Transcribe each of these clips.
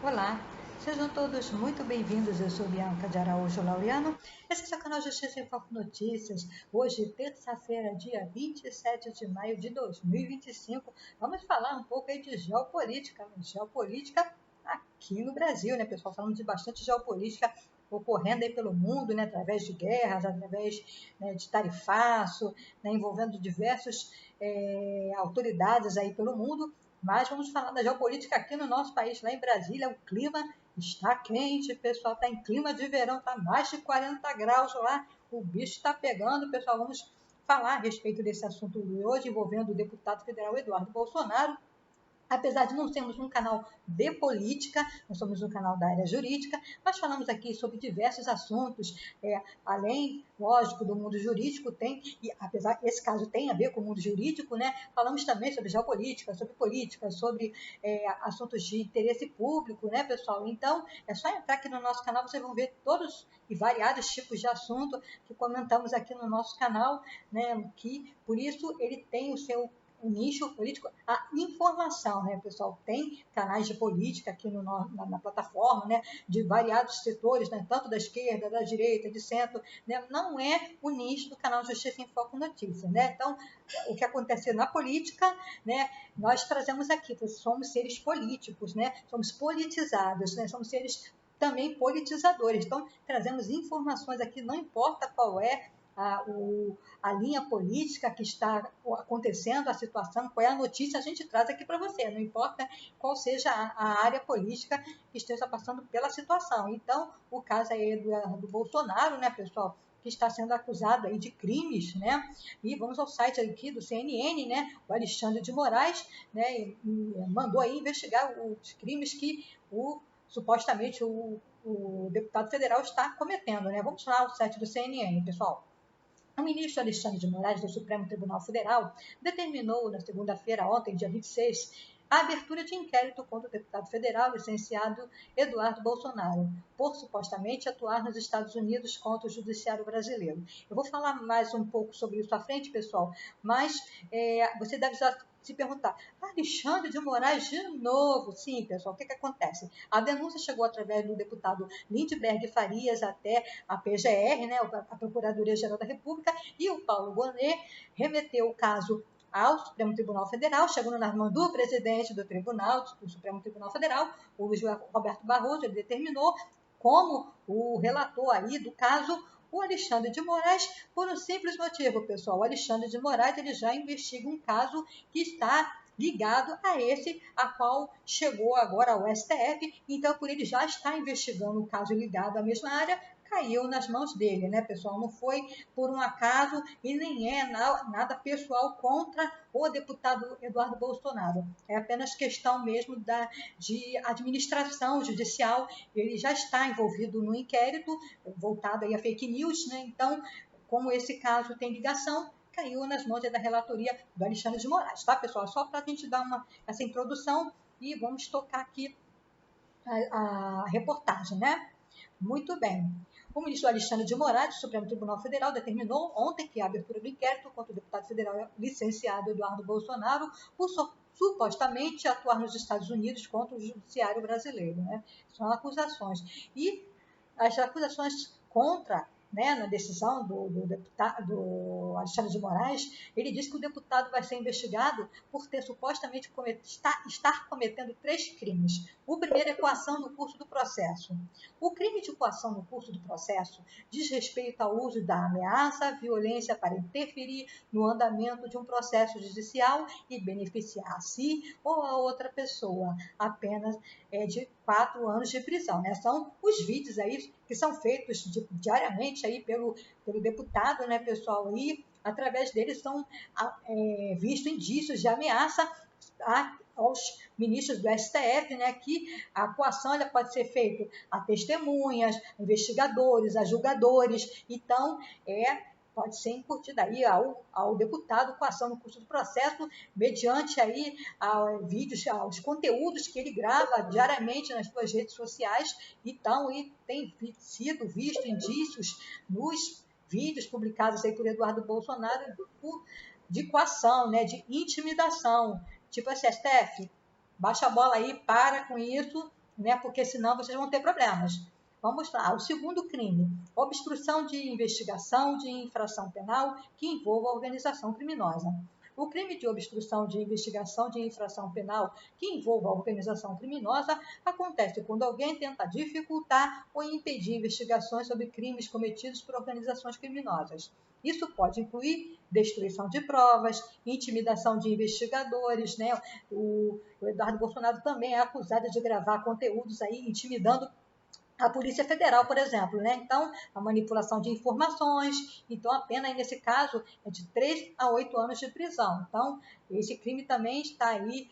Olá, sejam todos muito bem-vindos. Eu sou Bianca de Araújo Laureano. Esse é o canal Justiça em Foco Notícias. Hoje, terça-feira, dia 27 de maio de 2025. Vamos falar um pouco aí de geopolítica. Geopolítica aqui no Brasil, né, pessoal? Falando de bastante geopolítica ocorrendo aí pelo mundo, né, através de guerras, através, né, de tarifaço, né, envolvendo diversas autoridades aí pelo mundo. Mas vamos falar da geopolítica aqui no nosso país, lá em Brasília. O clima está quente, pessoal, está em clima de verão, está mais de 40 graus lá, o bicho está pegando, pessoal. Vamos falar a respeito desse assunto hoje, envolvendo o deputado federal Eduardo Bolsonaro. Apesar de não sermos um canal de política, nós somos um canal da área jurídica, nós falamos aqui sobre diversos assuntos, além, lógico, do mundo jurídico, e apesar que esse caso tem a ver com o mundo jurídico, né, falamos também sobre geopolítica, sobre política, sobre assuntos de interesse público, né, pessoal? Então, é só entrar aqui no nosso canal, vocês vão ver todos e variados tipos de assunto que comentamos aqui no nosso canal, né, que por isso ele tem o seu nicho político, a informação, né, pessoal? Tem canais de política aqui na plataforma, né, de variados setores, né, tanto da esquerda, da direita, de centro, né? Não é o nicho do canal Justiça em Foco Notícias, né? Então, o que acontece na política, né, nós trazemos aqui, somos seres políticos, né? Somos politizados, né? Somos seres também politizadores. Então, trazemos informações aqui, não importa qual é a linha política que está acontecendo, a situação, qual é a notícia, a gente traz aqui para você, não importa qual seja a área política que esteja passando pela situação. Então, o caso aí do Bolsonaro, né, pessoal, que está sendo acusado aí de crimes, né? E vamos ao site aqui do CNN, né? O Alexandre de Moraes, né? Mandou aí investigar os crimes que supostamente o deputado federal está cometendo, né? Vamos lá ao site do CNN, pessoal. O ministro Alexandre de Moraes, do Supremo Tribunal Federal, determinou na segunda-feira, ontem, dia 26, a abertura de inquérito contra o deputado federal, licenciado Eduardo Bolsonaro, por supostamente atuar nos Estados Unidos contra o judiciário brasileiro. Eu vou falar mais um pouco sobre isso à frente, pessoal, mas você deve se perguntar, Alexandre de Moraes de novo? Sim, pessoal, o que acontece? A denúncia chegou através do deputado Lindbergh Farias até a PGR, né, a Procuradoria-Geral da República, e o Paulo Gonet remeteu o caso ao Supremo Tribunal Federal, chegando nas mãos do presidente do Supremo Tribunal Federal, o Luiz Roberto Barroso. Ele determinou como o relator aí do caso, o Alexandre de Moraes, por um simples motivo, pessoal. O Alexandre de Moraes ele já investiga um caso que está ligado a esse a qual chegou agora ao STF, então por ele já estar investigando o caso ligado à mesma área, caiu nas mãos dele, né, pessoal? Não foi por um acaso e nem é nada pessoal contra o deputado Eduardo Bolsonaro. É apenas questão mesmo de administração judicial. Ele já está envolvido no inquérito voltado aí a fake news, né? Então, como esse caso tem ligação, caiu nas mãos da relatoria do Alexandre de Moraes, tá, pessoal? Só para a gente dar essa introdução e vamos tocar aqui a reportagem, né? Muito bem. O ministro Alexandre de Moraes, do Supremo Tribunal Federal, determinou ontem que a abertura do inquérito contra o deputado federal licenciado Eduardo Bolsonaro por supostamente atuar nos Estados Unidos contra o judiciário brasileiro, né? São acusações. E as acusações contra, né, na decisão do Alexandre de Moraes, ele diz que o deputado vai ser investigado por ter supostamente estar cometendo 3 crimes. O primeiro é coação no curso do processo. O crime de coação no curso do processo diz respeito ao uso da ameaça, violência para interferir no andamento de um processo judicial e beneficiar a si ou a outra pessoa, apenas de 4 anos de prisão, né? São os vídeos aí que são feitos diariamente aí pelo deputado, né, pessoal? E através deles são vistos indícios de ameaça aos ministros do STF, né, que a coação ela pode ser feita a testemunhas, a investigadores, a julgadores. Então, pode ser incutida aí ao deputado coação no curso do processo, mediante aí vídeos, aos conteúdos que ele grava diariamente nas suas redes sociais. Então, e tem sido visto indícios nos vídeos publicados aí por Eduardo Bolsonaro de coação, né, de intimidação. Tipo assim, STF, baixa a bola aí, para com isso, né? Porque senão vocês vão ter problemas. Vamos lá, o segundo crime, obstrução de investigação de infração penal que envolva a organização criminosa. O crime de obstrução de investigação de infração penal que envolva a organização criminosa acontece quando alguém tenta dificultar ou impedir investigações sobre crimes cometidos por organizações criminosas. Isso pode incluir destruição de provas, intimidação de investigadores, né? O Eduardo Bolsonaro também é acusado de gravar conteúdos aí intimidando a Polícia Federal, por exemplo, né? Então, a manipulação de informações. Então, a pena aí, nesse caso, é de 3 a 8 anos de prisão. Então, esse crime também está aí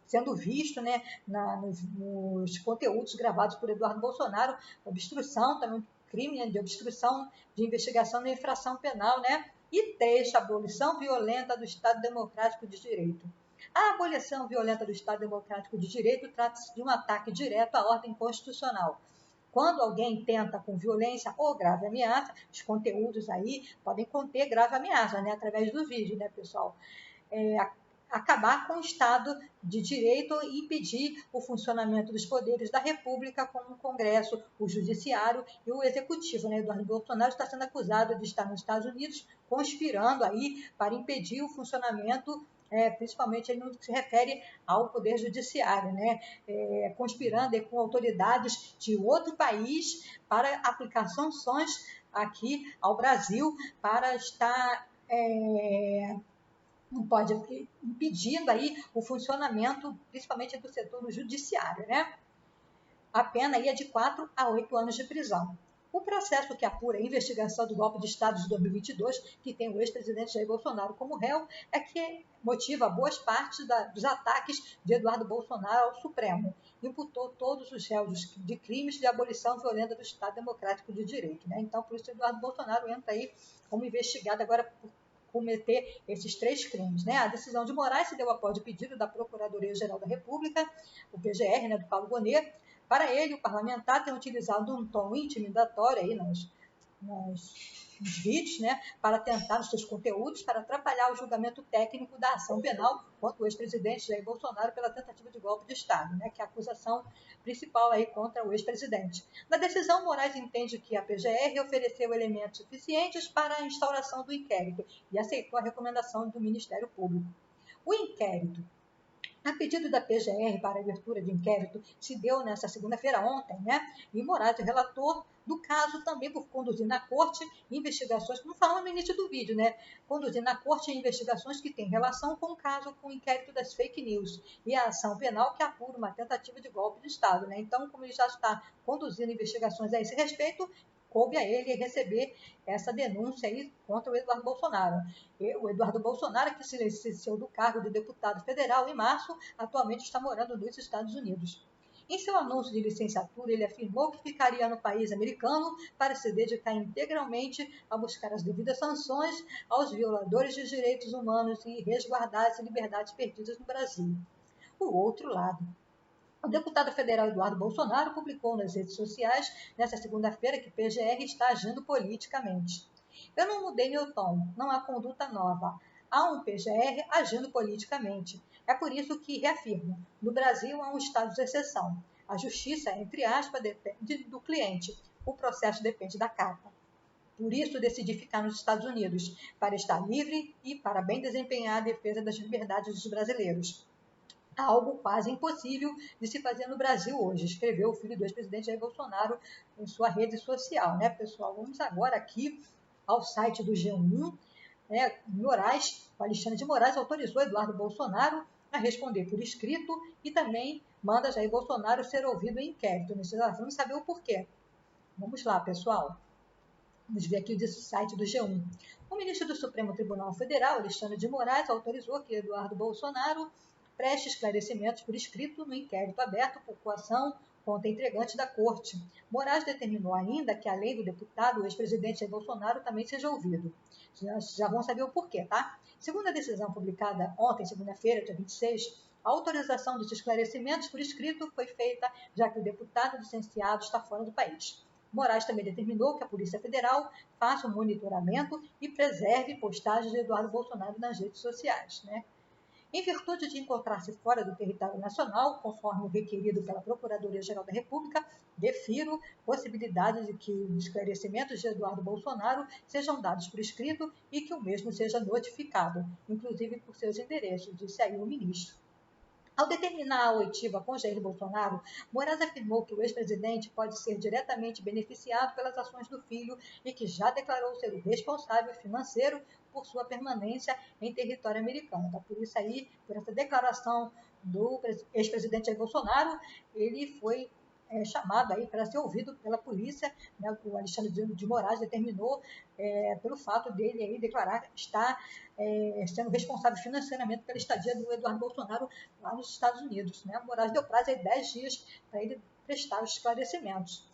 sendo visto, né, nos conteúdos gravados por Eduardo Bolsonaro, obstrução, também crime, né, de obstrução de investigação na infração penal, né? E 3, abolição violenta do Estado Democrático de Direito. A abolição violenta do Estado Democrático de Direito trata-se de um ataque direto à ordem constitucional. Quando alguém tenta com violência ou grave ameaça, os conteúdos aí podem conter grave ameaça, né, através do vídeo, né, pessoal? Acabar com o Estado de Direito e impedir o funcionamento dos poderes da República, como o Congresso, o Judiciário e o Executivo, né? Eduardo Bolsonaro está sendo acusado de estar nos Estados Unidos conspirando aí para impedir o funcionamento, principalmente no que se refere ao Poder Judiciário, né? Conspirando com autoridades de outro país para aplicar sanções aqui ao Brasil para estar não pode impedindo aí o funcionamento, principalmente do setor judiciário, né? A pena aí é de 4 a 8 anos de prisão. O processo que apura a investigação do golpe de Estado de 2022, que tem o ex-presidente Jair Bolsonaro como réu, é que motiva boas partes dos ataques de Eduardo Bolsonaro ao Supremo. Imputou todos os réus de crimes de abolição violenta do Estado Democrático de Direito, né? Então, por isso, Eduardo Bolsonaro entra aí como investigado agora por cometer esses 3 crimes, né? A decisão de Moraes se deu após o pedido da Procuradoria-Geral da República, o PGR, né, do Paulo Gonet. Para ele, o parlamentar tem utilizado um tom intimidatório aí nos vídeos, né, para tentar, nos seus conteúdos, para atrapalhar o julgamento técnico da ação penal contra o ex-presidente Jair Bolsonaro pela tentativa de golpe de Estado, né, que é a acusação principal aí contra o ex-presidente. Na decisão, Moraes entende que a PGR ofereceu elementos suficientes para a instauração do inquérito e aceitou a recomendação do Ministério Público. O inquérito, a pedido da PGR para a abertura de inquérito, se deu nesta segunda-feira, ontem, né? E Moraes, o relator do caso, também por conduzir na corte investigações, como falamos no início do vídeo, né? Conduzir na corte investigações que têm relação com o caso, com o inquérito das fake news e a ação penal que apura uma tentativa de golpe de Estado, né? Então, como ele já está conduzindo investigações a esse respeito, coube a ele receber essa denúncia aí contra o Eduardo Bolsonaro. O Eduardo Bolsonaro, que se licenciou do cargo de deputado federal em março, atualmente está morando nos Estados Unidos. Em seu anúncio de licenciatura, ele afirmou que ficaria no país americano para se dedicar integralmente a buscar as devidas sanções aos violadores de direitos humanos e resguardar as liberdades perdidas no Brasil. O outro lado. O deputado federal Eduardo Bolsonaro publicou nas redes sociais, nesta segunda-feira, que PGR está agindo politicamente. Eu não mudei meu tom, não há conduta nova. Há um PGR agindo politicamente. É por isso que reafirmo, no Brasil há um estado de exceção. A justiça, entre aspas, depende do cliente. O processo depende da capa. Por isso decidi ficar nos Estados Unidos, para estar livre e para bem desempenhar a defesa das liberdades dos brasileiros. Algo quase impossível de se fazer no Brasil hoje, escreveu o filho do ex-presidente Jair Bolsonaro em sua rede social, né, pessoal? Vamos agora aqui ao site do G1, né? O Alexandre de Moraes autorizou Eduardo Bolsonaro a responder por escrito e também manda Jair Bolsonaro ser ouvido em inquérito. Vamos saber o porquê. Vamos lá, pessoal. Vamos ver aqui o site do G1. O ministro do Supremo Tribunal Federal, Alexandre de Moraes, autorizou que Eduardo Bolsonaro preste esclarecimentos por escrito no inquérito aberto por coação contra integrantes da Corte. Moraes determinou ainda que, além do deputado, o ex-presidente Jair Bolsonaro também seja ouvido. Já vão saber o porquê, tá? Segundo a decisão publicada ontem, segunda-feira, dia 26, a autorização dos esclarecimentos por escrito foi feita já que o deputado licenciado está fora do país. Moraes também determinou que a Polícia Federal faça um monitoramento e preserve postagens de Eduardo Bolsonaro nas redes sociais, né? Em virtude de encontrar-se fora do território nacional, conforme o requerido pela Procuradoria-Geral da República, defiro possibilidade de que os esclarecimentos de Eduardo Bolsonaro sejam dados por escrito e que o mesmo seja notificado, inclusive por seus endereços, disse aí o ministro. Ao determinar a oitiva com Jair Bolsonaro, Moraes afirmou que o ex-presidente pode ser diretamente beneficiado pelas ações do filho e que já declarou ser o responsável financeiro por sua permanência em território americano. Então, por isso aí, por essa declaração do ex-presidente Jair Bolsonaro, ele foi chamado aí para ser ouvido pela polícia, né? O Alexandre de Moraes determinou pelo fato dele aí declarar estar sendo responsável financeiramente pela estadia do Eduardo Bolsonaro lá nos Estados Unidos. Né? Moraes deu prazo de 10 dias para ele prestar os esclarecimentos.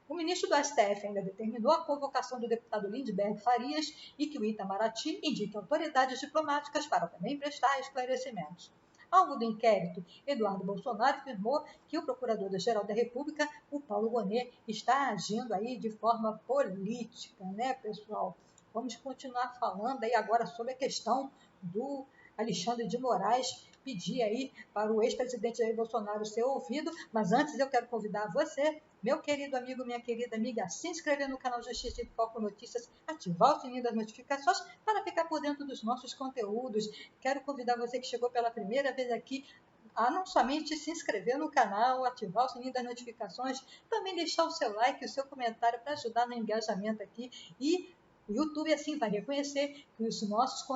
O ministro do STF ainda determinou a convocação do deputado Lindbergh Farias e que o Itamaraty indique autoridades diplomáticas para também prestar esclarecimentos. Ao longo do inquérito, Eduardo Bolsonaro afirmou que o Procurador-Geral da República, o Paulo Gonet, está agindo aí de forma política, né, pessoal? Vamos continuar falando aí agora sobre a questão do Alexandre de Moraes pedir aí para o ex-presidente Jair Bolsonaro ser ouvido, mas antes eu quero convidar você, meu querido amigo, minha querida amiga, a se inscrever no canal Justiça e Foco Notícias, ativar o sininho das notificações para ficar por dentro dos nossos conteúdos. Quero convidar você que chegou pela primeira vez aqui a não somente se inscrever no canal, ativar o sininho das notificações, também deixar o seu like e o seu comentário para ajudar no engajamento aqui e o YouTube assim vai reconhecer que os nossos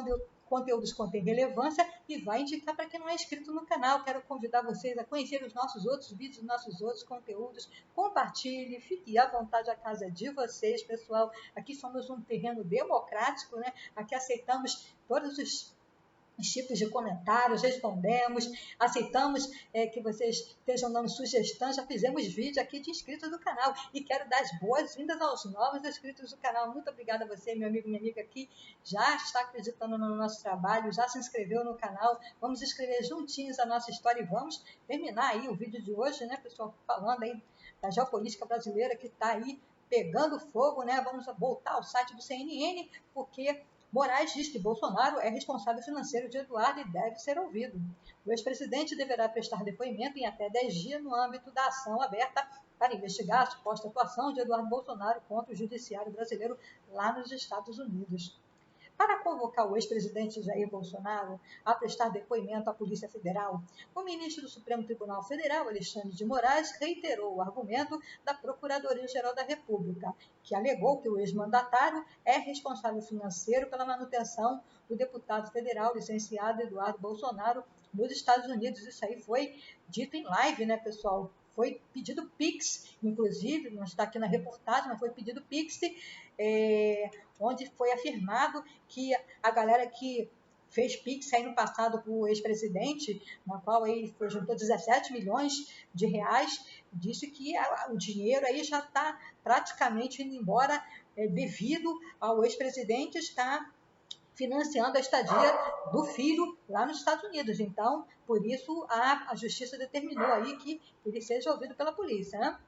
conteúdos contêm relevância e vai indicar para quem não é inscrito no canal. Quero convidar vocês a conhecer os nossos outros vídeos, nossos outros conteúdos. Compartilhe, fique à vontade, a casa é de vocês, pessoal. Aqui somos um terreno democrático, né? Aqui aceitamos todos os tipos de comentários, respondemos, aceitamos que vocês estejam dando sugestões, já fizemos vídeo aqui de inscritos do canal e quero dar as boas-vindas aos novos inscritos do canal. Muito obrigada a você, meu amigo, minha amiga aqui, já está acreditando no nosso trabalho, já se inscreveu no canal, vamos escrever juntinhos a nossa história e vamos terminar aí o vídeo de hoje, né, pessoal, falando aí da geopolítica brasileira que está aí pegando fogo, né, vamos voltar ao site do CNN, porque Moraes diz que Bolsonaro é responsável financeiro de Eduardo e deve ser ouvido. O ex-presidente deverá prestar depoimento em até 10 dias no âmbito da ação aberta para investigar a suposta atuação de Eduardo Bolsonaro contra o judiciário brasileiro lá nos Estados Unidos. Para convocar o ex-presidente Jair Bolsonaro a prestar depoimento à Polícia Federal, o ministro do Supremo Tribunal Federal, Alexandre de Moraes, reiterou o argumento da Procuradoria-Geral da República, que alegou que o ex-mandatário é responsável financeiro pela manutenção do deputado federal licenciado Eduardo Bolsonaro nos Estados Unidos. Isso aí foi dito em live, né, pessoal? Foi pedido Pix, inclusive, não está aqui na reportagem, mas foi pedido Pix, onde foi afirmado que a galera que fez Pix aí no passado para o ex-presidente, na qual ele juntou 17 milhões de reais, disse que o dinheiro aí já está praticamente indo embora devido ao ex-presidente estar financiando a estadia do filho lá nos Estados Unidos. Então, por isso, a justiça determinou aí que ele seja ouvido pela polícia. Né?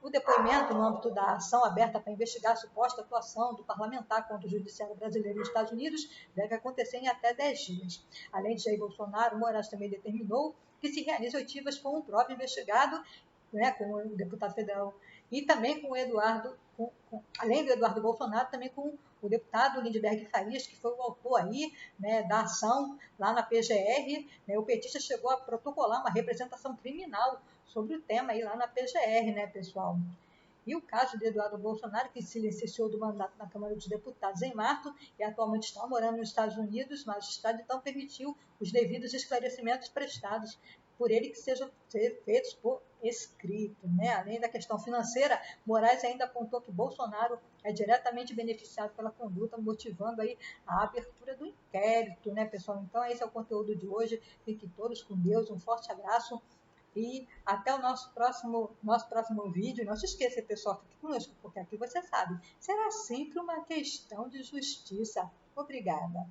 O depoimento no âmbito da ação aberta para investigar a suposta atuação do parlamentar contra o judiciário brasileiro nos Estados Unidos deve acontecer em até 10 dias. Além de Jair Bolsonaro, Moraes também determinou que se realize oitivas com o próprio investigado, né, com o deputado federal, e também com o Eduardo, além do Eduardo Bolsonaro, também com o deputado Lindbergh Farias, que foi o autor aí, né, da ação lá na PGR. Né, o petista chegou a protocolar uma representação criminal sobre o tema aí lá na PGR, né, pessoal? E o caso de Eduardo Bolsonaro, que se licenciou do mandato na Câmara dos Deputados em março e atualmente está morando nos Estados Unidos, mas o Estado então permitiu os devidos esclarecimentos prestados por ele que sejam feitos por escrito. Né? Além da questão financeira, Moraes ainda apontou que Bolsonaro é diretamente beneficiado pela conduta, motivando aí a abertura do inquérito, né, pessoal? Então, esse é o conteúdo de hoje. Fiquem todos com Deus, um forte abraço. E até o nosso próximo vídeo. Não se esqueça, pessoal, fique conosco, porque aqui você sabe, será sempre uma questão de justiça. Obrigada.